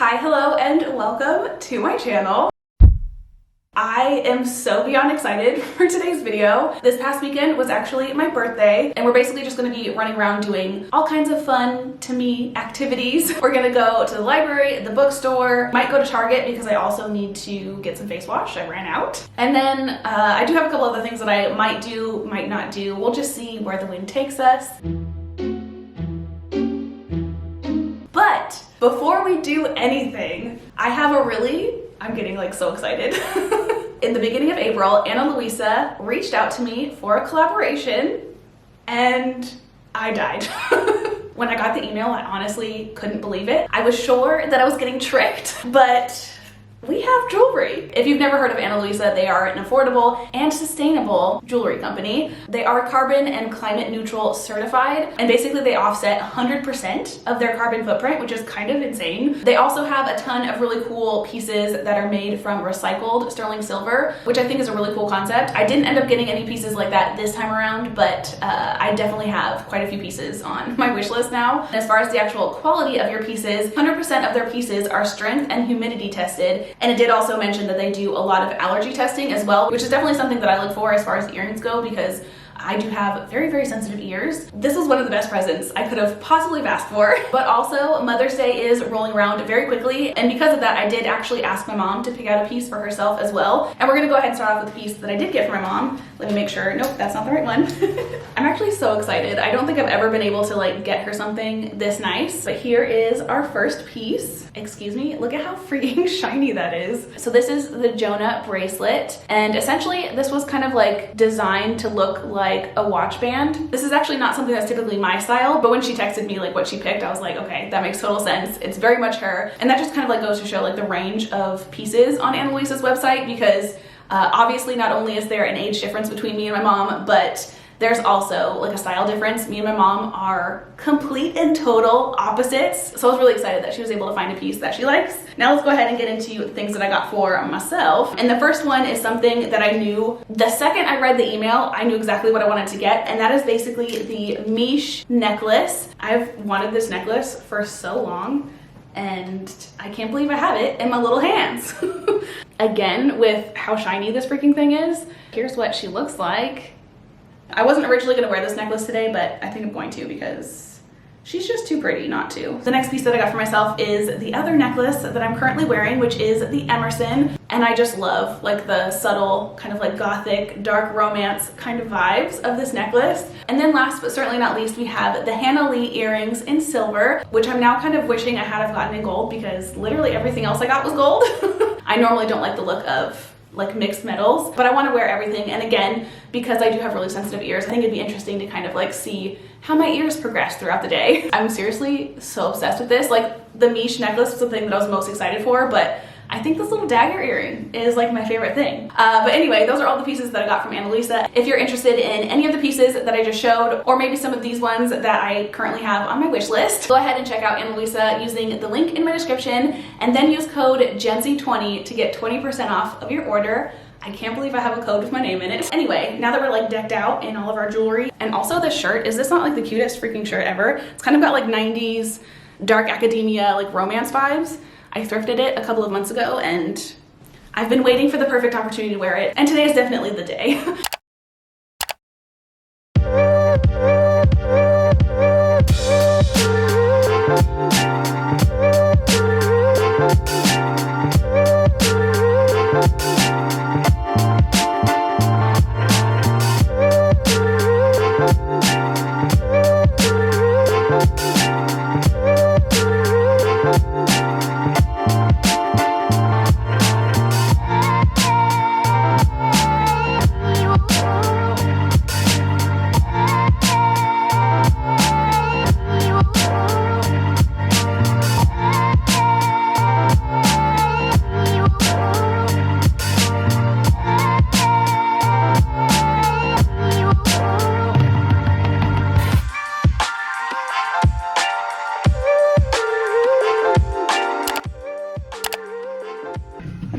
Hi, hello, and welcome to my channel. I am so beyond excited for today's video. This past weekend was actually my birthday, and we're basically just gonna be running around doing all kinds of fun, to me, activities. We're gonna go to the library, the bookstore, might go to Target because I also need to get some face wash. I ran out. And then I do have a couple other things that I might do, might not do. We'll just see where the wind takes us. But before we do anything, I have I'm getting like so excited. In the beginning of April, Luisa reached out to me for a collaboration and I died. When I got the email, I honestly couldn't believe it. I was sure that I was getting tricked, but we have jewelry. If you've never heard of Luisa, they are an affordable and sustainable jewelry company. They are carbon and climate neutral certified, and basically they offset 100% of their carbon footprint, which is kind of insane. They also have a ton of really cool pieces that are made from recycled sterling silver, which I think is a really cool concept. I didn't end up getting any pieces like that this time around, but I definitely have quite a few pieces on my wish list now. And as far as the actual quality of your pieces, 100% of their pieces are strength and humidity tested. And it did also mention that they do a lot of allergy testing as well, which is definitely something that I look for as far as earrings go, because I do have very, very sensitive ears. This was one of the best presents I could have possibly asked for. But also, Mother's Day is rolling around very quickly, and because of that, I did actually ask my mom to pick out a piece for herself as well. And we're gonna go ahead and start off with the piece that I did get for my mom. Let me make sure. Nope, that's not the right one. I'm actually so excited. I don't think I've ever been able to like get her something this nice. But here is our first piece. Excuse me, look at how freaking shiny that is. So this is the Jonah bracelet, and essentially this was kind of like designed to look like a watch band. This is actually not something that's typically my style, but when she texted me like what she picked, I was like, okay, that makes total sense. It's very much her. And that just kind of like goes to show like the range of pieces on Luisa's website, because obviously not only is there an age difference between me and my mom, but there's also like a style difference. Me and my mom are complete and total opposites. So I was really excited that she was able to find a piece that she likes. Now let's go ahead and get into things that I got for myself. And the first one is something that I knew the second I read the email, I knew exactly what I wanted to get. And that is basically the Miche necklace. I've wanted this necklace for so long, and I can't believe I have it in my little hands. Again, with how shiny this freaking thing is. Here's what she looks like. I wasn't originally gonna wear this necklace today, but I think I'm going to because she's just too pretty not to. The next piece that I got for myself is the other necklace that I'm currently wearing, which is the Emerson. And I just love like the subtle kind of like gothic, dark romance kind of vibes of this necklace. And then last but certainly not least, we have the Hannah Lee earrings in silver, which I'm now kind of wishing I had have gotten in gold, because literally everything else I got was gold. I normally don't like the look of like mixed metals, but I want to wear everything. And again, because I do have really sensitive ears, I think it'd be interesting to kind of like see how my ears progress throughout the day. I'm seriously so obsessed with this. Like the Miche necklace was the thing that I was most excited for, but I think this little dagger earring is like my favorite thing. But anyway, those are all the pieces that I got from Luisa. If you're interested in any of the pieces that I just showed, or maybe some of these ones that I currently have on my wish list, go ahead and check out Luisa using the link in my description, and then use code Jensee20 to get 20% off of your order. I can't believe I have a code with my name in it. Anyway, now that we're like decked out in all of our jewelry, and also this shirt, is this not like the cutest freaking shirt ever? It's kind of got like 90s dark academia, like romance vibes. I thrifted it a couple of months ago, and I've been waiting for the perfect opportunity to wear it, and today is definitely the day.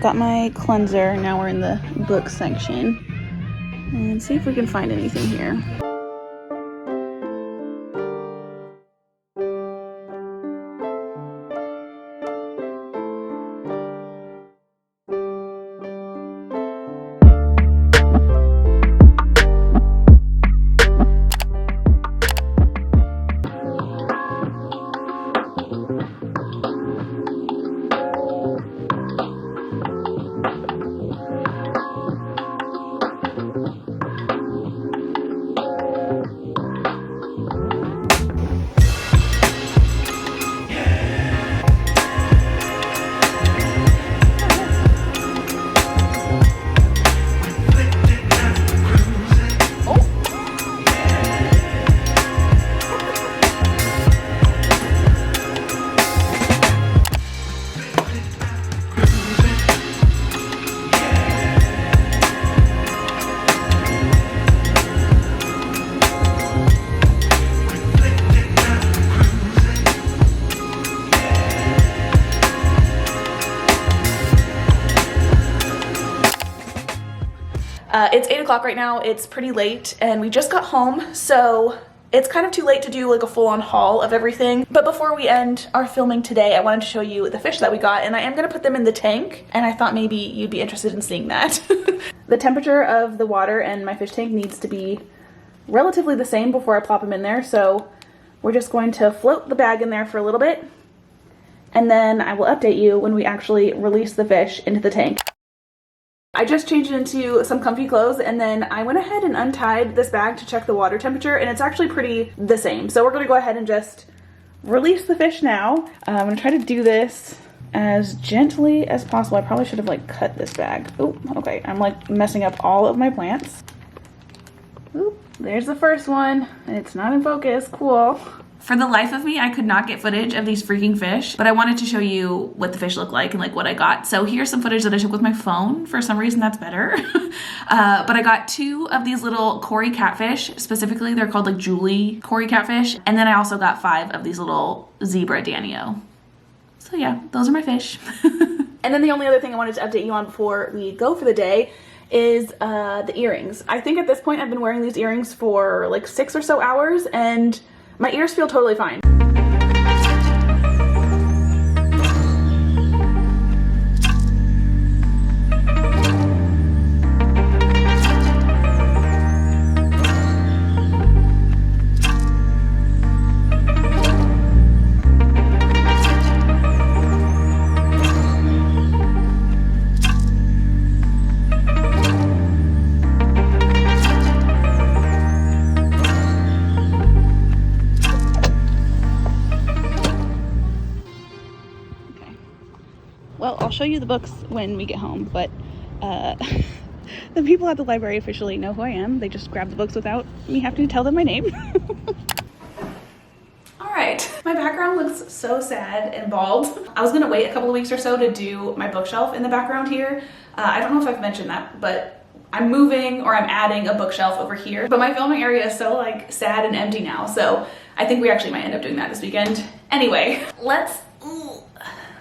Got my cleanser. Now we're in the book section, and see if we can find anything here. It's 8 o'clock right now. It's pretty late and we just got home, so it's kind of too late to do like a full-on haul of everything. But before we end our filming today, I wanted to show you the fish that we got, and I am gonna put them in the tank, and I thought maybe you'd be interested in seeing that. The temperature of the water and my fish tank needs to be relatively the same before I plop them in there, so we're just going to float the bag in there for a little bit, and then I will update you when we actually release the fish into the tank. I just changed into some comfy clothes, and then I went ahead and untied this bag to check the water temperature, and it's actually pretty the same. So we're gonna go ahead and just release the fish now. I'm gonna try to do this as gently as possible. I probably should have like cut this bag. Oh, okay, I'm like messing up all of my plants. Oop, there's the first one. It's not in focus, cool. For the life of me, I could not get footage of these freaking fish, but I wanted to show you what the fish look like and like what I got. So here's some footage that I took with my phone. For some reason, that's better. But I got 2 of these little Cory catfish. Specifically, they're called like Julie Cory catfish. And then I also got 5 of these little zebra danio. So yeah, those are my fish. And then the only other thing I wanted to update you on before we go for the day is the earrings. I think at this point I've been wearing these earrings for like 6 or so hours, and my ears feel totally fine. Well, I'll show you the books when we get home, but the people at the library officially know who I am. They just grab the books without me having to tell them my name. All right, my background looks so sad and bald. I was gonna wait a couple of weeks or so to do my bookshelf in the background here. I don't know if I've mentioned that, but I'm moving, or I'm adding a bookshelf over here. But my filming area is so like sad and empty now, so I think we actually might end up doing that this weekend. Anyway, let's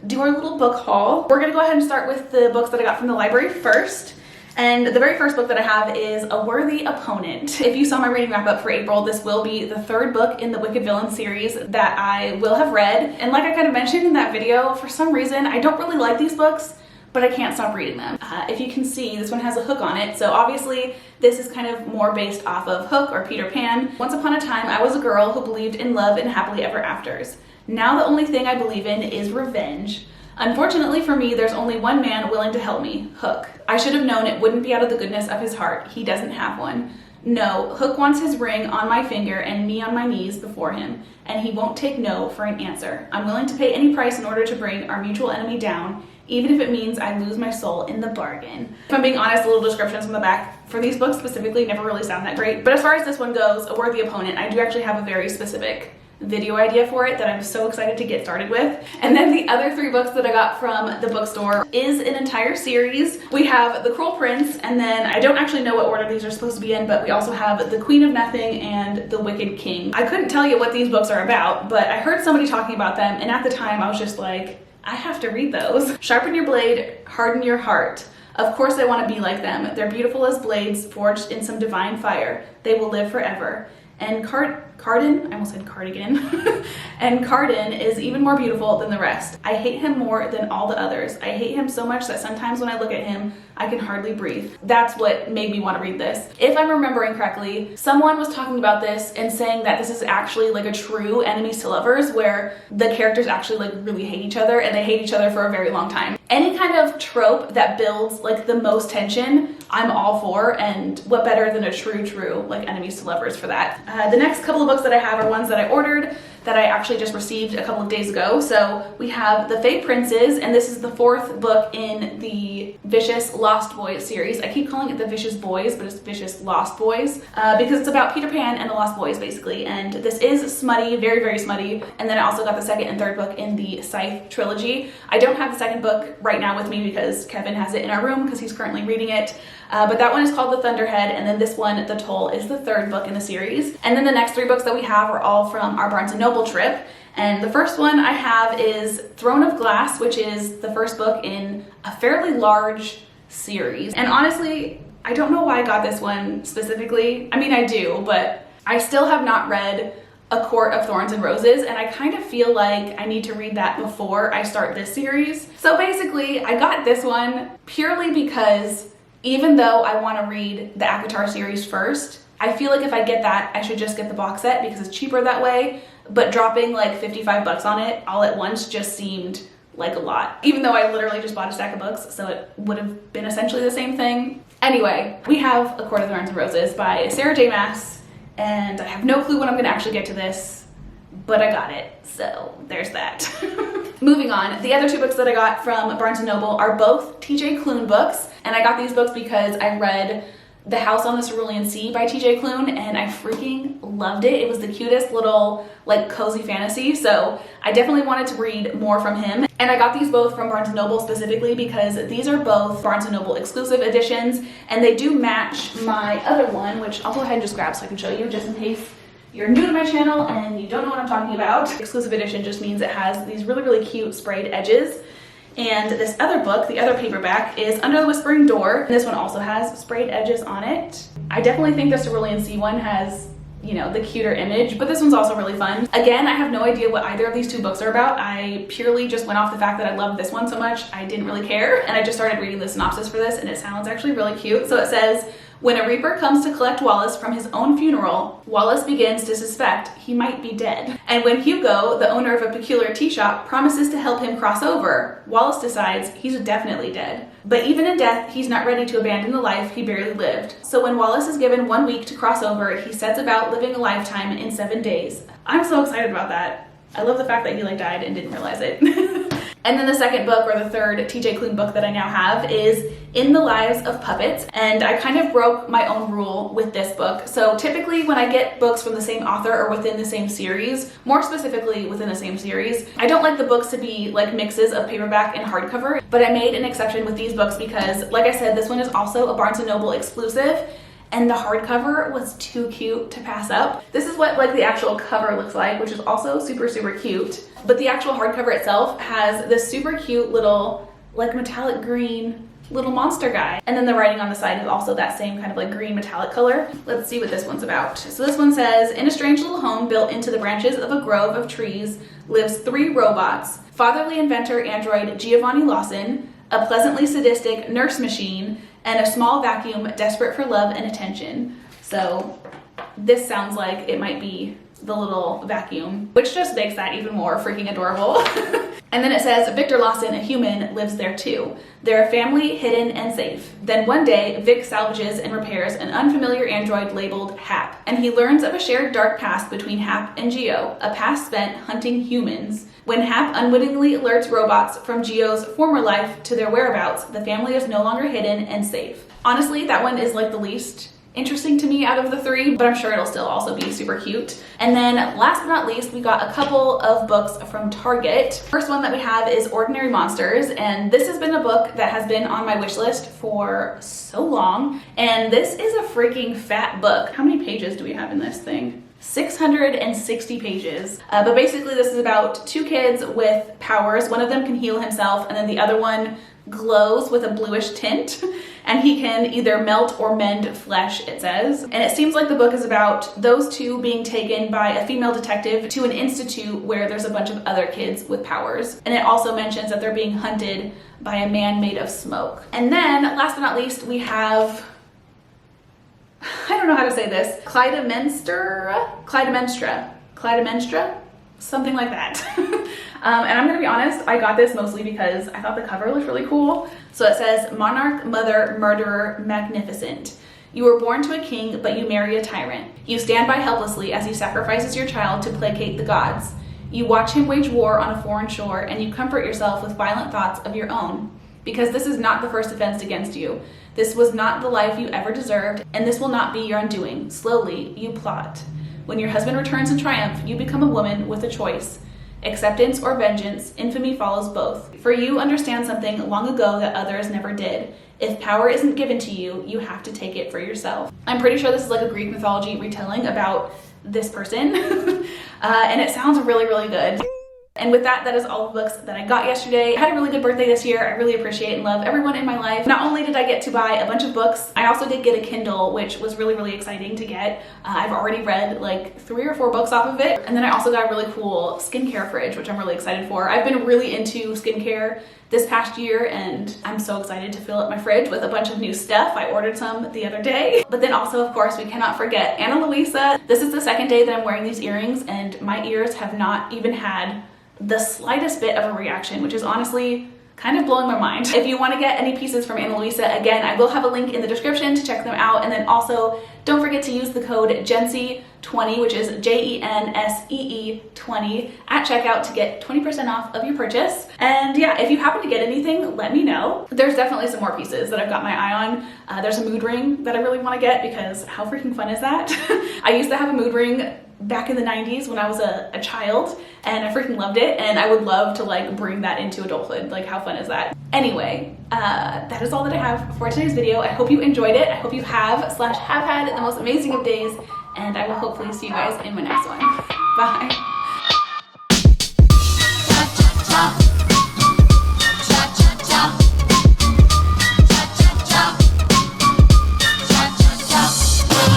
do our little book haul. We're gonna go ahead and start with the books that I got from the library first. And the very first book that I have is A Worthy Opponent. If you saw my reading wrap up for April, this will be the 3rd book in the Wicked Villain series that I will have read. And like I kind of mentioned in that video, for some reason, I don't really like these books, but I can't stop reading them. If you can see, this one has a hook on it. So obviously this is kind of more based off of Hook or Peter Pan. Once upon a time, I was a girl who believed in love and happily ever afters. Now the only thing I believe in is revenge. Unfortunately for me, there's only one man willing to help me, Hook. I should have known it wouldn't be out of the goodness of his heart. He doesn't have one. No, Hook wants his ring on my finger and me on my knees before him, and he won't take no for an answer. I'm willing to pay any price in order to bring our mutual enemy down, even if it means I lose my soul in the bargain. If I'm being honest, the little descriptions from the back for these books specifically never really sound that great. But as far as this one goes, A Worthy Opponent, I do actually have a very specific video idea for it that I'm so excited to get started with. And then the other 3 books that I got from the bookstore is an entire series. We have The Cruel Prince, and then I don't actually know what order these are supposed to be in, but we also have The Queen of Nothing and The Wicked King. I couldn't tell you what these books are about, but I heard somebody talking about them, and at the time I was just like, I have to read those. Sharpen your blade, harden your heart. Of course I want to be like them. They're beautiful as blades forged in some divine fire. They will live forever. And Carden, I almost said cardigan, and Carden is even more beautiful than the rest. I hate him more than all the others. I hate him so much that sometimes when I look at him, I can hardly breathe. That's what made me want to read this. If I'm remembering correctly, someone was talking about this and saying that this is actually like a true enemies to lovers, where the characters actually like really hate each other, and they hate each other for a very long time. Any kind of trope that builds like the most tension, I'm all for, and what better than a true like enemies to lovers for that. The next couple of books that I have are ones that I ordered that I actually just received a couple of days ago. So we have The Fey Princes, and this is the 4th book in the Vicious Lost Boys series. I keep calling it the Vicious Boys, but it's Vicious Lost Boys, because it's about Peter Pan and the Lost Boys basically. And this is smutty, very, very smutty. And then I also got the 2nd and 3rd book in the Scythe trilogy. I don't have the 2nd book right now with me because Kevin has it in our room because he's currently reading it. But that one is called The Thunderhead, and then this one, The Toll, is the 3rd book in the series. And then the next 3 books that we have are all from our Barnes & Noble trip. And the first one I have is Throne of Glass, which is the 1st book in a fairly large series. And honestly, I don't know why I got this one specifically. I mean, I do, but I still have not read A Court of Thorns and Roses, and I kind of feel like I need to read that before I start this series. So basically, I got this one purely because even though I want to read the ACOTAR series first, I feel like if I get that, I should just get the box set because it's cheaper that way, but dropping like 55 bucks on it all at once just seemed like a lot, even though I literally just bought a stack of books, so it would have been essentially the same thing. Anyway, we have A Court of Thorns and Roses by Sarah J. Maas, and I have no clue when I'm gonna actually get to this, but I got it, so there's that. Moving on, the other two books that I got from Barnes & Noble are both TJ Klune books, and I got these books because I read The House on the Cerulean Sea by TJ Klune, and I freaking loved it. It was the cutest little like cozy fantasy, so I definitely wanted to read more from him. And I got these both from Barnes & Noble specifically because these are both Barnes & Noble exclusive editions, and they do match my other one, which I'll go ahead and just grab so I can show you just in case you're new to my channel and you don't know what I'm talking about. Exclusive edition just means it has these really, really cute sprayed edges. And this other book, the other paperback, is Under the Whispering Door. And this one also has sprayed edges on it. I definitely think the Cerulean Sea one has, you know, the cuter image, but this one's also really fun. Again, I have no idea what either of these two books are about. I purely just went off the fact that I loved this one so much, I didn't really care. And I just started reading the synopsis for this, and it sounds actually really cute. So it says, when a reaper comes to collect Wallace from his own funeral, Wallace begins to suspect he might be dead. And when Hugo, the owner of a peculiar tea shop, promises to help him cross over, Wallace decides he's definitely dead. But even in death, he's not ready to abandon the life he barely lived. So when Wallace is given 1 week to cross over, he sets about living a lifetime in 7 days. I'm so excited about that. I love the fact that he like died and didn't realize it. And then the second book, or the third TJ Klune book that I now have, is In the Lives of Puppets. And I kind of broke my own rule with this book. So typically when I get books from the same author or within the same series, more specifically within the same series, I don't like the books to be like mixes of paperback and hardcover, but I made an exception with these books because, like I said, this one is also a Barnes & Noble exclusive, and the hardcover was too cute to pass up. This is what like the actual cover looks like, which is also super, super cute. But the actual hardcover itself has this super cute little like metallic green little monster guy. And then the writing on the side is also that same kind of like green metallic color. Let's see what this one's about. So this one says, in a strange little home built into the branches of a grove of trees lives 3 robots: fatherly inventor android Giovanni Lawson, a pleasantly sadistic nurse machine, and a small vacuum desperate for love and attention. So this sounds like it might be the little vacuum, which just makes that even more freaking adorable. And then it says, Victor Lawson, a human, lives there too. They're a family, hidden and safe. Then one day, Vic salvages and repairs an unfamiliar android labeled Hap, and he learns of a shared dark past between Hap and Geo, a past spent hunting humans. When Hap unwittingly alerts robots from Geo's former life to their whereabouts, the family is no longer hidden and safe. Honestly, that one is like the least interesting to me out of the 3, but I'm sure it'll still also be super cute. And then last but not least, we got a couple of books from Target. First one that we have is Ordinary Monsters, and this has been a book that has been on my wish list for so long, and this is a freaking fat book. How many pages do we have in this thing? 660 pages. But basically this is about 2 kids with powers. One of them can heal himself, and then the other one glows with a bluish tint, and he can either melt or mend flesh, it says. And it seems like the book is about those 2 being taken by a female detective to an institute where there's a bunch of other kids with powers. And it also mentions that they're being hunted by a man made of smoke. And then last but not least, we have, I don't know how to say this, Clytemnestra, something like that. And I'm gonna be honest, I got this mostly because I thought the cover looked really cool. So it says, Monarch, Mother, Murderer, Magnificent. You were born to a king, but you marry a tyrant. You stand by helplessly as he sacrifices your child to placate the gods. You watch him wage war on a foreign shore, and you comfort yourself with violent thoughts of your own. Because this is not the first offense against you. This was not the life you ever deserved, and this will not be your undoing. Slowly, you plot. When your husband returns in triumph, you become a woman with a choice. Acceptance or vengeance, infamy follows both. For you understand something long ago that others never did. If power isn't given to you, you have to take it for yourself. I'm pretty sure this is like a Greek mythology retelling about this person. And it sounds really, really good. And with that, that is all the books that I got yesterday. I had a really good birthday this year. I really appreciate and love everyone in my life. Not only did I get to buy a bunch of books, I also did get a Kindle, which was really, really exciting to get. I've already read like 3 or 4 books off of it. And then I also got a really cool skincare fridge, which I'm really excited for. I've been really into skincare this past year, and I'm so excited to fill up my fridge with a bunch of new stuff. I ordered some the other day. But then also, of course, we cannot forget Ana Luisa. This is the second day that I'm wearing these earrings, and my ears have not even had the slightest bit of a reaction, which is honestly kind of blowing my mind. If you want to get any pieces from Ana Luisa, again, I will have a link in the description to check them out. And then also don't forget to use the code Jensee20, which is Jensee 20 at checkout to get 20% off of your purchase. And yeah, if you happen to get anything, let me know. There's definitely some more pieces that I've got my eye on. There's a mood ring that I really want to get because how freaking fun is that? I used to have a mood ring back in the 90s when I was a child, and I freaking loved it, and I would love to like bring that into adulthood. Like, how fun is that? Anyway, that is all that I have for today's video. I hope you enjoyed it. I hope you have had the most amazing of days, and I will hopefully see you guys in my next one. Bye.